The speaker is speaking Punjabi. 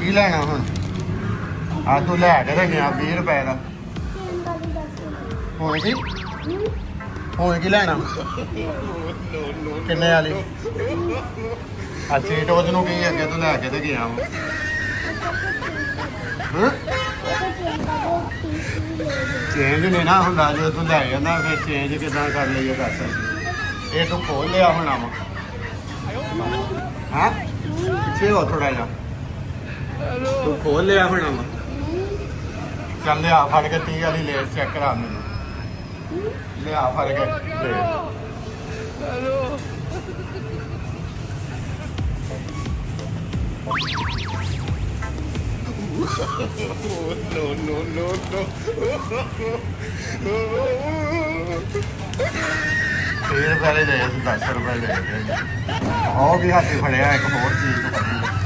ਕੀ ਲੈਣਾ ਹੁਣ ਆ ਤੂੰ ਲੈ ਕੇ ਤੇ ਗਿਆ 20 ਰੁਪਏ ਦਾ ਹੁਣ ਕੀ ਲੈਣਾ ਕਿੰਨੇ ਵਾਲੀ ਆ ਚੀਟੋਸ ਨੂੰ ਕੀ ਅੱਗੇ ਤੂੰ ਲੈ ਕੇ ਤੇ ਗਿਆ ਵਾ ਚੇਂਜ ਨਹੀਂ ਨਾ ਹੁੰਦਾ ਜੇ ਤੂੰ ਲੈ ਜਾਂਦਾ ਫਿਰ ਚੇਂਜ ਕਿੱਦਾਂ ਕਰ ਲਈਏ ਦੱਸ ਇਹ ਤੂੰ ਖੋਲ ਲਿਆ ਹੋਣਾ ਵਾ ਹਾਂ ਪਿੱਛੇ ਹੋ ਥੋੜਾ ਜਿਹਾ ਤੂੰ ਖੋਲ ਲਿਆ ਹੋਣਾ ਵਾ ਚੱਲ ਲਿਆ ਫੜ ਕੇ 30 ਵਾਲੀ ਲੇਸ ਚੈੱਕ ਕਰਾ ਮੈਨੂੰ ਲਿਆ ਫੜ ਕੇ ਫਿਰ ਪਹਿਲੇ ਲੈ 10 ਰੁਪਏ ਲੈ ਉਹ ਵੀ ਹੱਥ ਫੜਿਆ ਇੱਕ ਹੋਰ ਚੀਜ਼ ਫੜੀ